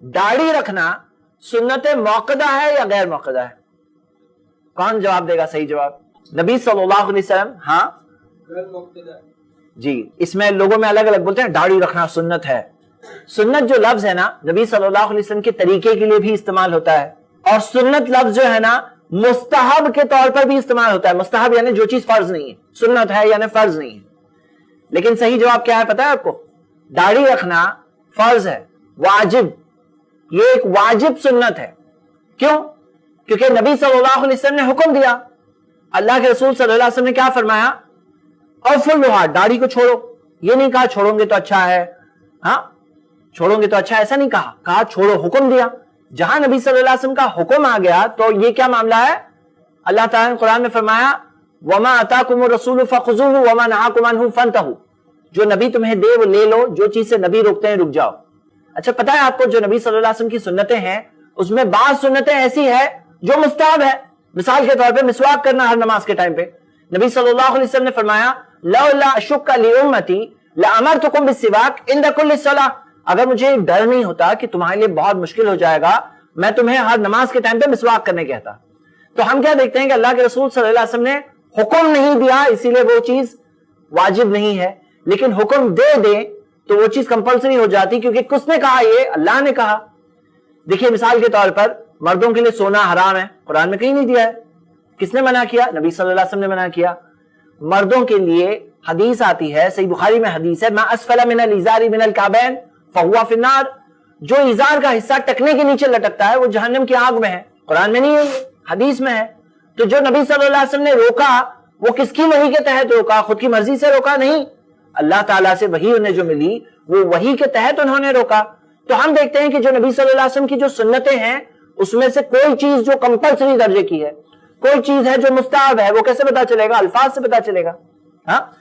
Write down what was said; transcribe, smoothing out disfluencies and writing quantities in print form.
दाढ़ी रखना सुन्नत मौक़दा है या गैर मौक़दा है? कौन जवाब देगा सही जवाब? नबी सल्लल्लाहु अलैहि वसल्लम, हाँ जी, इसमें लोगों में अलग अलग बोलते हैं दाढ़ी रखना सुन्नत है। सुन्नत जो लफ्ज है ना, नबी सल्लल्लाहु अलैहि वसल्लम के तरीके के लिए भी इस्तेमाल होता है, और सुन्नत लफ्ज जो है ना मुस्तहब के तौर पर भी इस्तेमाल होता है। मुस्तहब यानी जो चीज फर्ज नहीं है, सुन्नत है यानी फर्ज नहीं है। लेकिन सही जवाब क्या है पता है आपको? दाढ़ी रखना फर्ज है, वाजिब, ये एक वाजिब सुन्नत है। क्यों? क्योंकि नबी सल्लल्लाहु अलैहि वसल्लम ने हुक्म दिया। अल्लाह के रसूल सल्लल्लाहु अलैहि वसल्लम ने क्या फरमाया? औफुल्लुहा, दाढ़ी को छोड़ो। ये नहीं कहा छोड़ोगे तो अच्छा है, हाँ छोड़ोगे तो अच्छा, ऐसा नहीं कहा, कहा छोड़ो, हुक्म दिया। जहां नबी सल्लल्लाहु अलैहि वसल्लम का हुक्म आ गया तो ये क्या मामला है? अल्लाह ताला ने कुरान में फरमाया वमा अताकुमुर रसूलु फखुज़ूहु वमा नहाकुम अन्हु फंतहु, जो नबी तुम्हें दे वो ले लो, जो चीज से नबी रोकते हैं रुक जाओ। अच्छा, पता है आपको जो नबी सल्लल्लाहु अलैहि वसल्लम की सुन्नतें हैं उसमें बाज सुन्नतें ऐसी है जो मुस्ताहब है। मिसाल के तौर पे मिसवाक करना हर नमाज के टाइम पे, नबी सल्लल्लाहु अलैहि वसल्लम ने फरमाया लौला अशुक्का लिउम्मती लअमरतुकुम बिस्सिवाक इंदा कुल्लि सलाह, अगर मुझे डर नहीं होता कि तुम्हारे लिए बहुत मुश्किल हो जाएगा, मैं तुम्हें हर नमाज के टाइम पे मिसवाक करने कहता। तो हम क्या देखते हैं कि अल्लाह के रसूल सल्लल्लाहु अलैहि वसल्लम ने हुक्म नहीं दिया, इसीलिए वो चीज वाजिब नहीं है। लेकिन हुक्म दे दे तो वो चीज कंपलसरी हो जाती, क्योंकि किसने कहा? ये अल्लाह ने कहा। देखिए मिसाल के तौर पर मर्दों के लिए सोना हराम है, कुरान में कहीं नहीं दिया है। किसने मना किया? नबी सल्लल्लाहु अलैहि वसल्लम ने मना किया। मर्दों के लिए हदीस आती है, सही बुखारी में हदीस है, मा अस्फला मिनल इज़ारी मिनल काबैन फहुवा फिन्नार, जो इजार का हिस्सा टकने के नीचे लटकता है वो जहन्नम की आग में है। कुरान में नहीं है, हदीस में है। तो जो नबी सल्लल्लाहु अलैहि वसल्लम ने रोका वो किसकी वही के तहत रोका? खुद की मर्जी से रोका नहीं, अल्लाह ताला से वही उन्हें जो मिली वो वही के तहत उन्होंने रोका। तो हम देखते हैं कि जो नबी सल्लल्लाहु अलैहि वसल्लम की जो सुन्नतें हैं उसमें से कोई चीज जो कंपलसरी दर्जे की है, कोई चीज है जो मुस्ताहब है, वो कैसे पता चलेगा? अल्फाज से पता चलेगा। हाँ,